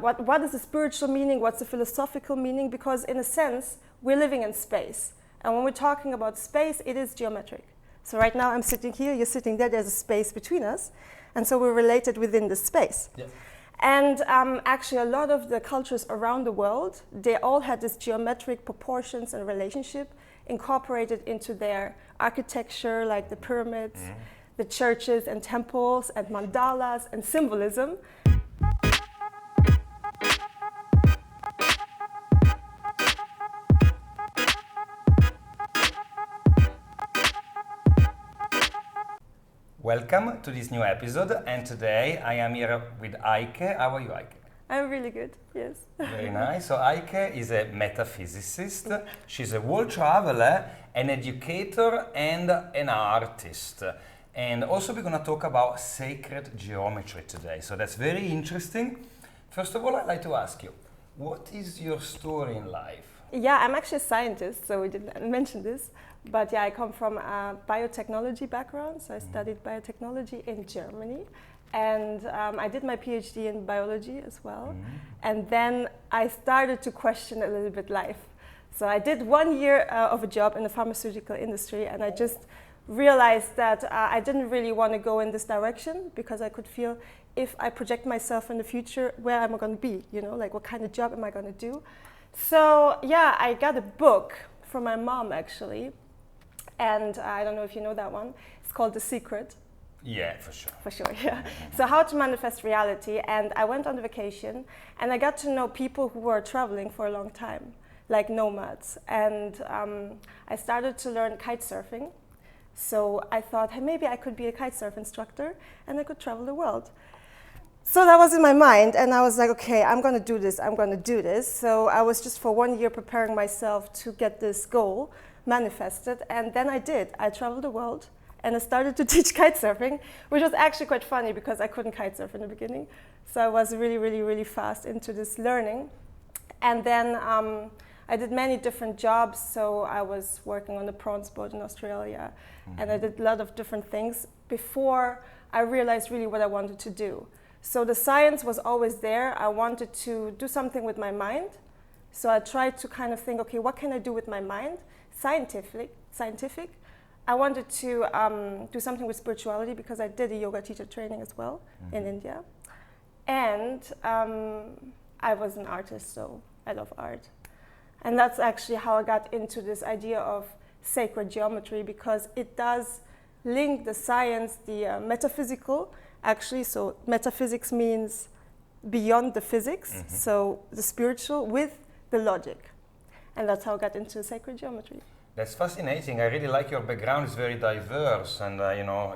What is the spiritual meaning? What's the philosophical meaning? Because in a sense, we're living in space. And when we're talking about space, it is geometric. So right now I'm sitting here, you're sitting there, there's a space between us. And so we're related within the space. Yes. And actually a lot of the cultures around the world, they all had this geometric proportions and relationship incorporated into their architecture, like the pyramids, the churches and temples and mandalas and symbolism. Welcome to this new episode, and today I am here with Heike. How are you, Heike? I'm really good, yes. Very nice. So Heike is a metaphysicist. She's a world traveler, an educator, and an artist. And also we're going to talk about sacred geometry today. So that's very interesting. First of all, I'd like to ask you, what is your story in life? Yeah, I'm actually a scientist, so we didn't mention this. But yeah, I come from a biotechnology background, so I studied biotechnology in Germany. And I did my PhD in biology as well. And then I started to question a little bit life. So I did 1 year of a job in the pharmaceutical industry, and I just realized that I didn't really want to go in this direction, because I could feel if I project myself in the future, where am I going to be? You know, like what kind of job am I going to do? So yeah, I got a book from my mom actually. And I don't know if you know that one. It's called The Secret. Yeah, for sure. For sure, yeah. So how to manifest reality. And I went on the vacation and I got to know people who were traveling for a long time, like nomads. And I started to learn kitesurfing. So I thought, hey, maybe I could be a kitesurf instructor and I could travel the world. So that was in my mind, and I was like, okay, I'm going to do this, I'm going to do this. So I was just for 1 year preparing myself to get this goal manifested, and then I did. I traveled the world, and I started to teach kitesurfing, which was actually quite funny because I couldn't kitesurf in the beginning. So I was really fast into this learning. And then I did many different jobs. So I was working on the prawns boat in Australia, and I did a lot of different things before I realized really what I wanted to do. So the science was always there. I wanted to do something with my mind. So I tried to kind of think, okay, what can I do with my mind? Scientific. I wanted to do something with spirituality because I did a yoga teacher training as well in India. And I was an artist, so I love art. And that's actually how I got into this idea of sacred geometry, because it does link the science, the metaphysical, actually. So metaphysics means beyond the physics, so the spiritual with the logic. And that's how I got into sacred geometry. That's fascinating. I really like your background. It's very diverse, and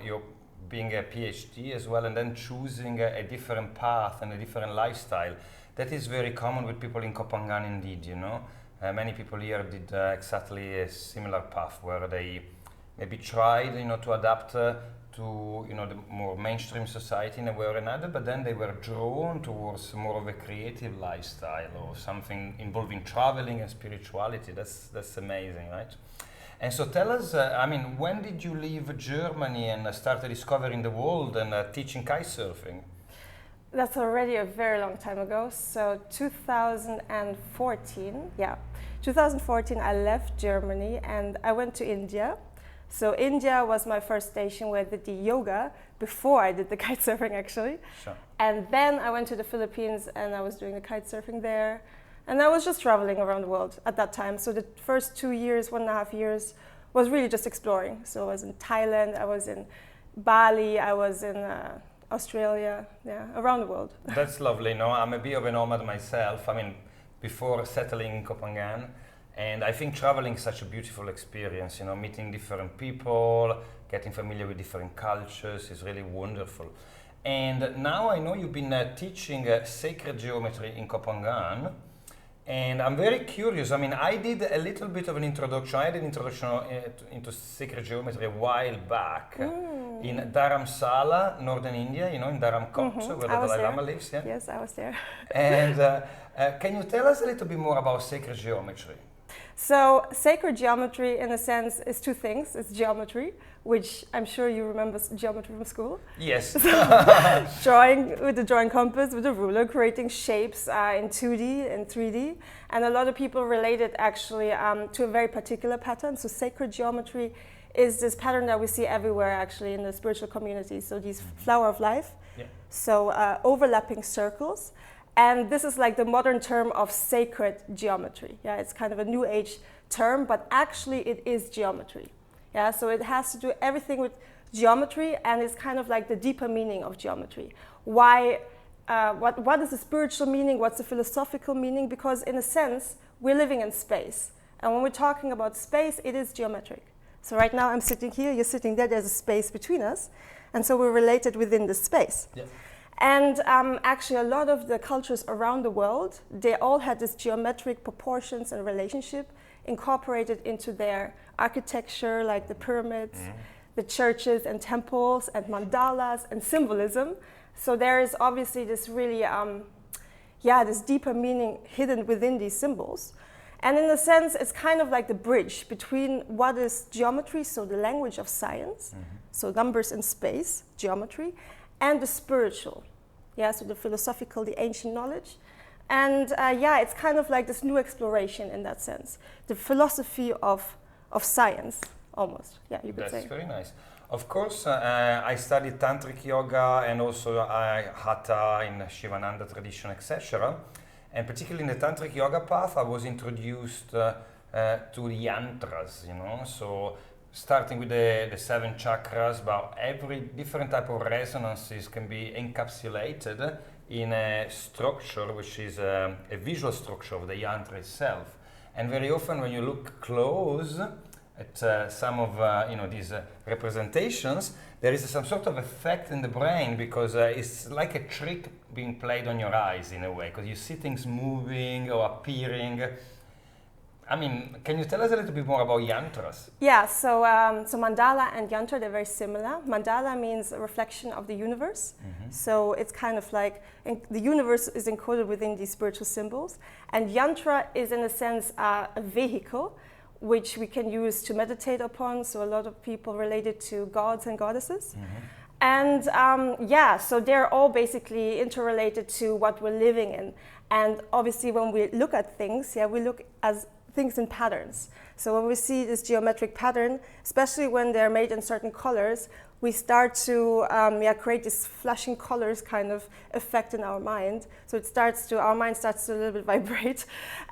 you're being a PhD as well, and then choosing a different path and a different lifestyle. That is very common with people in Copenhagen, indeed. Many people here did exactly a similar path, where they maybe tried, to adapt to the more mainstream society in a way or another, but then they were drawn towards more of a creative lifestyle or something involving traveling and spirituality. That's amazing, right? And so tell us, when did you leave Germany and start discovering the world and teaching kitesurfing? That's already a very long time ago. So 2014, I left Germany and I went to India. So India was my first station where I did the yoga before I did the kitesurfing actually. Sure. And then I went to the Philippines and I was doing the kitesurfing there. And I was just traveling around the world at that time. So the first 2 years, 1.5 years was really just exploring. So I was in Thailand, I was in Bali, I was in Australia, around the world. That's lovely. I'm a bit of a nomad myself. Before settling in Copenhagen. And I think traveling is such a beautiful experience, meeting different people, getting familiar with different cultures is really wonderful. And now I know you've been teaching sacred geometry in Copenhagen, and I'm very curious. I did a little bit of an introduction. I had an introduction into sacred geometry a while back in Dharamsala, northern India, in Dharamkot, where the Dalai Lama lives. Yeah? Yes, I was there. And can you tell us a little bit more about sacred geometry? So sacred geometry, in a sense, is two things. It's geometry, which I'm sure you remember geometry from school. Yes. Drawing with the drawing compass, with the ruler, creating shapes in 2D and 3D. And a lot of people relate it actually to a very particular pattern. So sacred geometry is this pattern that we see everywhere actually in the spiritual community. So these flower of life, so overlapping circles. And this is like the modern term of sacred geometry. Yeah, it's kind of a new age term, but actually it is geometry. Yeah, so it has to do everything with geometry, and it's kind of like the deeper meaning of geometry. Why? What is the spiritual meaning? What's the philosophical meaning? Because in a sense, we're living in space. And when we're talking about space, it is geometric. So right now I'm sitting here, you're sitting there, there's a space between us. And so we're related within the space. Yeah. And actually a lot of the cultures around the world, they all had this geometric proportions and relationship incorporated into their architecture, like the pyramids, the churches and temples and mandalas and symbolism. So there is obviously this really, this deeper meaning hidden within these symbols. And in a sense, it's kind of like the bridge between what is geometry, so the language of science, so numbers in space, geometry, and the spiritual, so the philosophical, the ancient knowledge. And it's kind of like this new exploration in that sense, the philosophy of science, almost, you could say. That's very nice. Of course, I studied Tantric Yoga and also Hatha in Shivananda tradition, etc. And particularly in the Tantric Yoga path, I was introduced to the Yantras, so starting with the 7 chakras, but every different type of resonances can be encapsulated in a structure, which is a visual structure of the yantra itself. And very often when you look close at some of these representations, there is some sort of effect in the brain, because it's like a trick being played on your eyes in a way, because you see things moving or appearing. I mean, can you tell us a little bit more about yantras? Yeah, so mandala and yantra, they're very similar. Mandala means a reflection of the universe. So it's kind of like the universe is encoded within these spiritual symbols. And yantra is, in a sense, a vehicle which we can use to meditate upon. So a lot of people relate it to gods and goddesses. And so they're all basically interrelated to what we're living in. And obviously when we look at things, we look as things in patterns. So when we see this geometric pattern, especially when they're made in certain colors, we start to create this flashing colors kind of effect in our mind. So our mind starts to a little bit vibrate.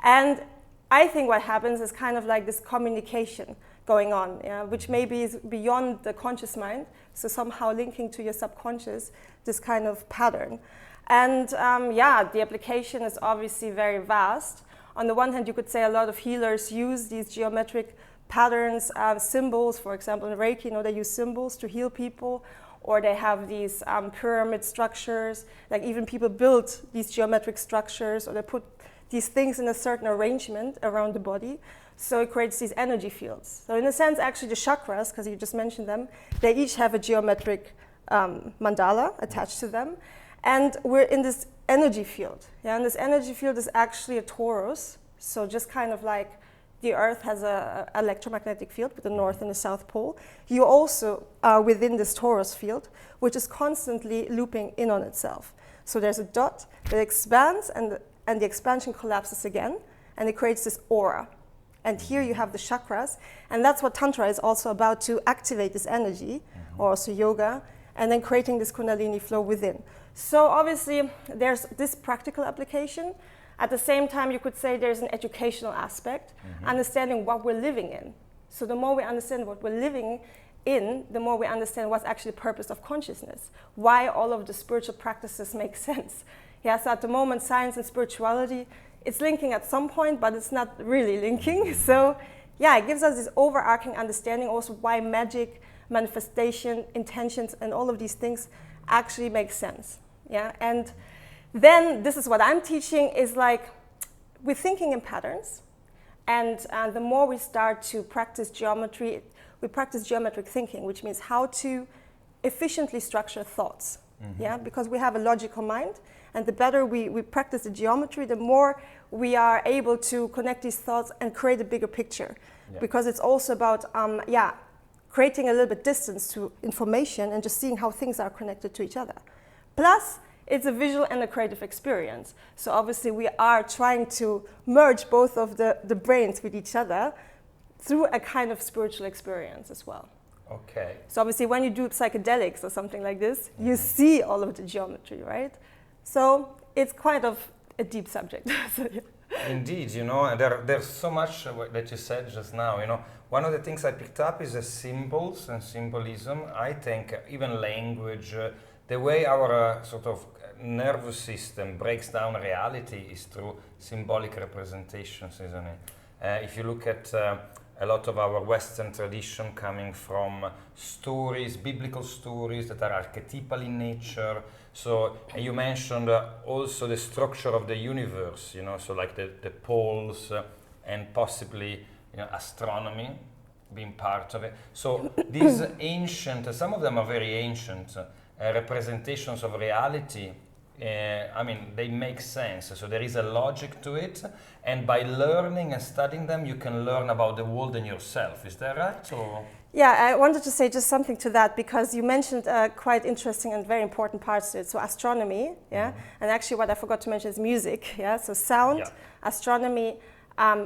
And I think what happens is kind of like this communication going on, which maybe is beyond the conscious mind, so somehow linking to your subconscious, this kind of pattern. And the application is obviously very vast. On the one hand, you could say a lot of healers use these geometric patterns, symbols, for example, in Reiki, they use symbols to heal people, or they have these pyramid structures, like even people build these geometric structures, or they put these things in a certain arrangement around the body, so it creates these energy fields. So in a sense, actually the chakras, because you just mentioned them, they each have a geometric mandala attached to them, and we're in this energy field. And this energy field is actually a torus, so just kind of like the Earth has an electromagnetic field with the North and the South Pole. You also are within this torus field, which is constantly looping in on itself. So there's a dot that expands, and the expansion collapses again, and it creates this aura. And here you have the chakras, and that's what Tantra is also about, to activate this energy, or also yoga, and then creating this Kundalini flow within. So obviously there's this practical application. At the same time, you could say there's an educational aspect, understanding what we're living in. So the more we understand what we're living in, the more we understand what's actually the purpose of consciousness, why all of the spiritual practices make sense. So at the moment, science and spirituality, it's linking at some point, but it's not really linking. So it gives us this overarching understanding also why magic, manifestation, intentions, and all of these things actually make sense. And then this is what I'm teaching, is like we're thinking in patterns, and the more we start to practice geometry, we practice geometric thinking, which means how to efficiently structure thoughts. Because we have a logical mind, And the better we practice the geometry, the more we are able to connect these thoughts and create a bigger picture. Yeah. Because it's also about, creating a little bit distance to information and just seeing how things are connected to each other. Plus, it's a visual and a creative experience. So obviously we are trying to merge both of the brains with each other through a kind of spiritual experience as well. Okay. So obviously when you do psychedelics or something like this, you see all of the geometry, right? So it's quite of a deep subject. So, yeah. Indeed, and there's so much that you said just now, One of the things I picked up is the symbols and symbolism. I think even language, the way our sort of nervous system breaks down reality is through symbolic representations, isn't it? If you look at a lot of our Western tradition coming from stories, biblical stories that are archetypal in nature. So you mentioned also the structure of the universe, so like the poles and possibly astronomy being part of it. So these ancient, some of them are very ancient representations of reality. They make sense. So there is a logic to it, and by learning and studying them, you can learn about the world and yourself. Is that right? Or? Yeah, I wanted to say just something to that because you mentioned quite interesting and very important parts to it. So astronomy, and actually what I forgot to mention is music. So sound, astronomy,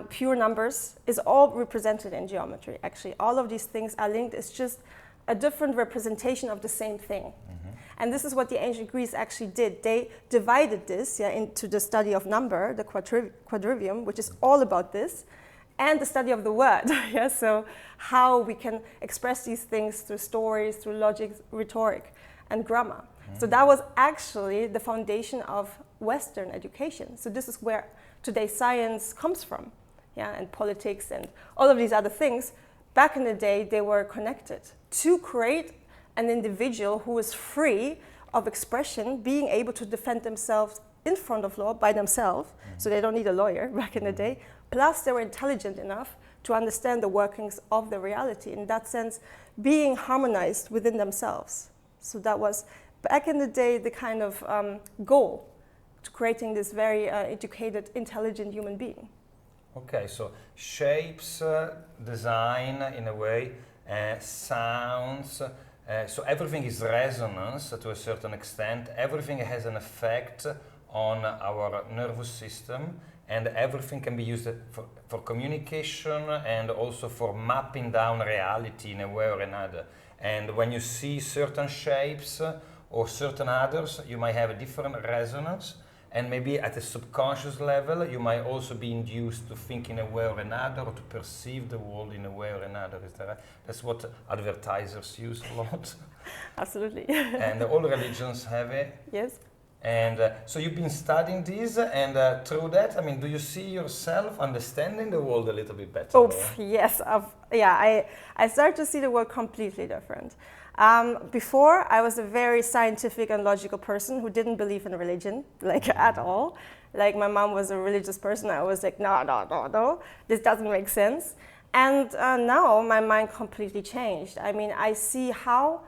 pure numbers is all represented in geometry. Actually, all of these things are linked. It's just a different representation of the same thing. And this is what the ancient Greeks actually did. They divided this into the study of number, the quadrivium, which is all about this, and the study of the word. So how we can express these things through stories, through logic, rhetoric, and grammar. So that was actually the foundation of Western education. So this is where today's science comes from, and politics and all of these other things. Back in the day, they were connected to create an individual who is free of expression, being able to defend themselves in front of law by themselves, so they don't need a lawyer back in the day. Plus, they were intelligent enough to understand the workings of the reality, in that sense, being harmonized within themselves. So that was, back in the day, the kind of goal to creating this very educated, intelligent human being. Okay, so shapes, design in a way, sounds, so everything is resonance to a certain extent. Everything has an effect on our nervous system, and everything can be used for communication and also for mapping down reality in a way or another. And when you see certain shapes or certain others, you might have a different resonance. And maybe at a subconscious level, you might also be induced to think in a way or another, or to perceive the world in a way or another. Is that right? That's what advertisers use a lot. Absolutely. And all religions have it. Yes. And so you've been studying this, and through that, do you see yourself understanding the world a little bit better? Oh, yes. I started to see the world completely different. Before, I was a very scientific and logical person who didn't believe in religion, at all. Like, my mom was a religious person. I was like, no, this doesn't make sense. And now my mind completely changed. I see how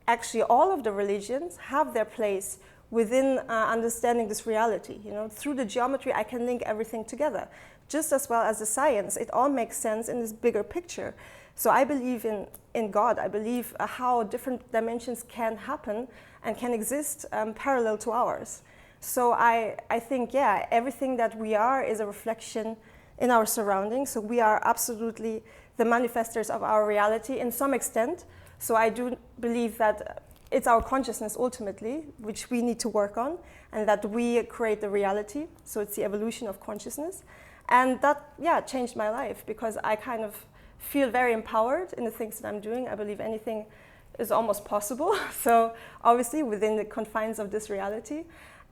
actually all of the religions have their place within understanding this reality. Through the geometry, I can link everything together. Just as well as the science, it all makes sense in this bigger picture. So I believe in God. I believe how different dimensions can happen and can exist parallel to ours. So I think, everything that we are is a reflection in our surroundings. So we are absolutely the manifestors of our reality in some extent. So I do believe that it's our consciousness ultimately, which we need to work on, and that we create the reality. So it's the evolution of consciousness. And that, changed my life because I kind of feel very empowered in the things that I'm doing. I believe anything is almost possible. So obviously within the confines of this reality.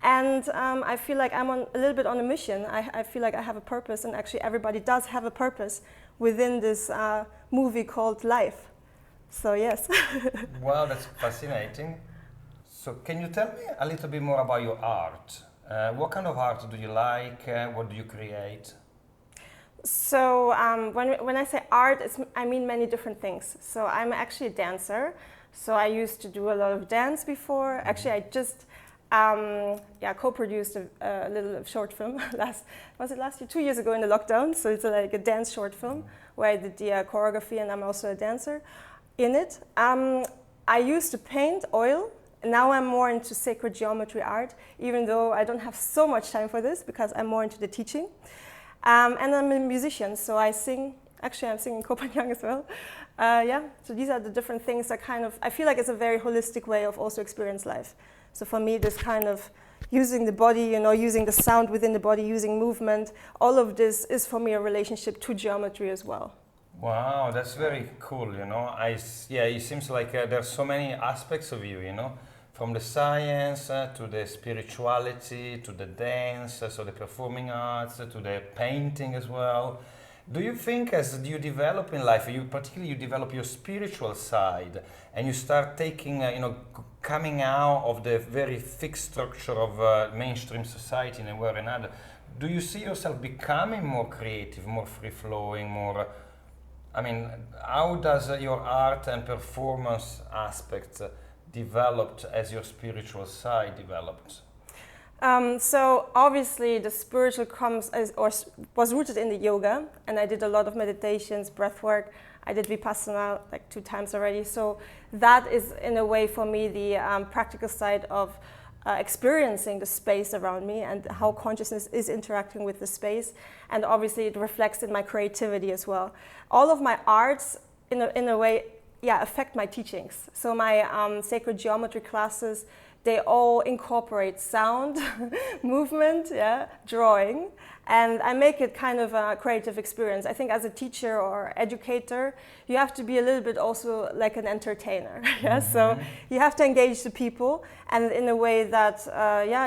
And I feel like I'm a little bit on a mission. I feel like I have a purpose, and actually everybody does have a purpose within this movie called life. So yes. Wow, that's fascinating. So can you tell me a little bit more about your art? What kind of art do you like? What do you create? So when I say art, I mean many different things. So I'm actually a dancer. So I used to do a lot of dance before. Actually, co-produced a little short film last year? 2 years ago in the lockdown. So it's like a dance short film where I did the choreography, and I'm also a dancer in it. I used to paint oil. Now I'm more into sacred geometry art, even though I don't have so much time for this because I'm more into the teaching. And I'm a musician, so I sing. Actually, I'm singing Kopanjan as well. So these are the different things that I feel like it's a very holistic way of also experience life. So for me, this kind of using the body, using the sound within the body, using movement, all of this is for me a relationship to geometry as well. Wow, that's very cool, it seems like there's so many aspects of you, from the science to the spirituality, to the dance, so the performing arts, to the painting as well. Do you think as you develop in life, you develop your spiritual side and you start taking, coming out of the very fixed structure of mainstream society in a way or another, do you see yourself becoming more creative, more free-flowing, more... how does your art and performance aspect developed as your spiritual side developed? So obviously the spiritual was rooted in the yoga, and I did a lot of meditations, breath work. I did Vipassana like 2 times already. So that is in a way for me the practical side of experiencing the space around me and how consciousness is interacting with the space. And obviously it reflects in my creativity as well. All of my arts in a way affect my teachings. So my sacred geometry classes, they all incorporate sound, movement, drawing, and I make it kind of a creative experience. I think as a teacher or educator, you have to be a little bit also like an entertainer. So you have to engage the people, and in a way that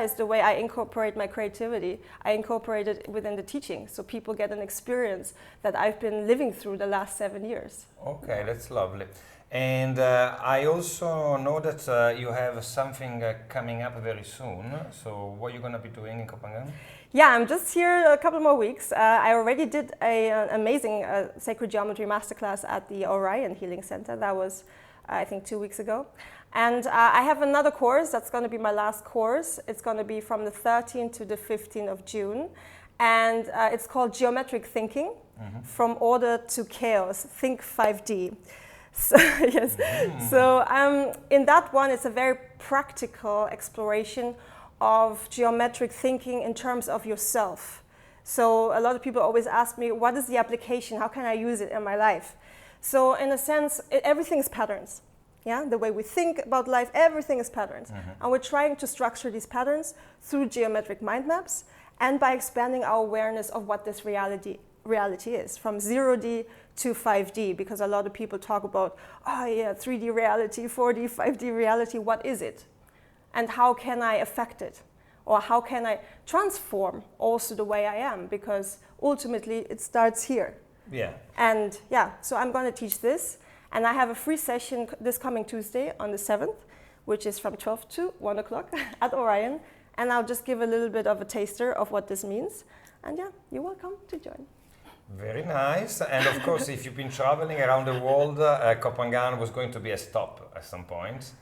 is the way I incorporate my creativity. I incorporate it within the teaching, so people get an experience that I've been living through the last 7 years. Okay, that's lovely. And I also know that you have something coming up very soon. So what are you going to be doing in Copenhagen? Yeah, I'm just here a couple more weeks. I already did an amazing sacred geometry masterclass at the Orion Healing Center. That was, I think, 2 weeks ago. And I have another course that's going to be my last course. It's going to be from the 13th to the 15th of June. And it's called Geometric Thinking, From Order to Chaos, Think 5D. So, yes. So in that one, it's a very practical exploration of geometric thinking in terms of yourself. So a lot of people always ask me, what is the application? How can I use it in my life? So in a sense, everything is patterns. Yeah, the way we think about life, everything is patterns. And we're trying to structure these patterns through geometric mind maps and by expanding our awareness of what this reality is, from 0D to 5D, because a lot of people talk about, 3D reality, 4D, 5D reality, what is it? And how can I affect it? Or how can I transform also the way I am? Because ultimately it starts here. Yeah. And so I'm going to teach this. And I have a free session this coming Tuesday on the 7th, which is from 12 to 1 o'clock at Orion. And I'll just give a little bit of a taster of what this means. And you're welcome to join. Very nice. And of course, if you've been traveling around the world, Copenhagen was going to be a stop at some point.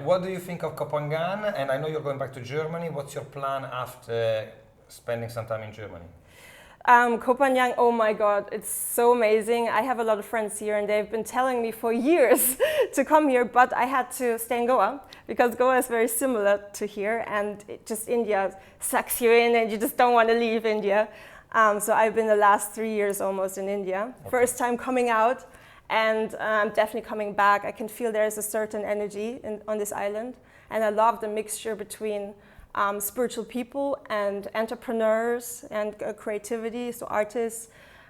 What do you think of Copenhagen? And I know you're going back to Germany. What's your plan after spending some time in Germany? Copenhagen, oh my God, it's so amazing. I have a lot of friends here and they've been telling me for years to come here, but I had to stay in Goa because Goa is very similar to here, and India sucks you in and you just don't want to leave India. So I've been the last 3 years almost in India. Okay. First time coming out, and I'm definitely coming back. I can feel there's a certain energy on this island, and I love the mixture between spiritual people and entrepreneurs and creativity, so artists,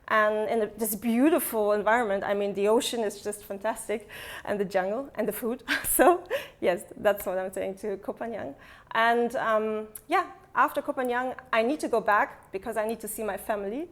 and in this beautiful environment. I mean, the ocean is just fantastic, and the jungle and the food. So yes, that's what I'm saying to Copenhagen. And after Copenhagen, I need to go back because I need to see my family,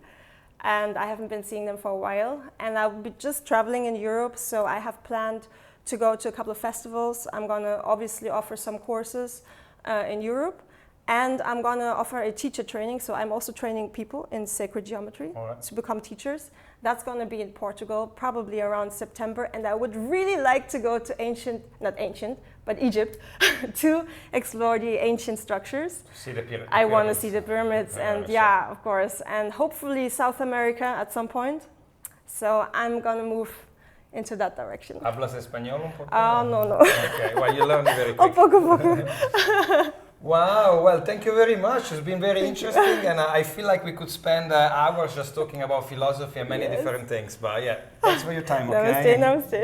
and I haven't been seeing them for a while. And I'll be just traveling in Europe, so I have planned to go to a couple of festivals. I'm going to obviously offer some courses in Europe, And I'm going to offer a teacher training. So I'm also training people in sacred geometry to become teachers. That's going to be in Portugal, probably around September. And I would really like to go to Egypt, to explore the ancient structures. See the pyramids. I want to see the pyramids, and yeah, of course. And hopefully South America at some point. So I'm going to move into that direction. ¿Hablas español un poco? No. Okay, well, you learn it very quick. Poco. Wow, well, thank you very much. It's been very interesting, and I feel like we could spend hours just talking about philosophy and many different things. But yeah, thanks for your time, okay? Namaste.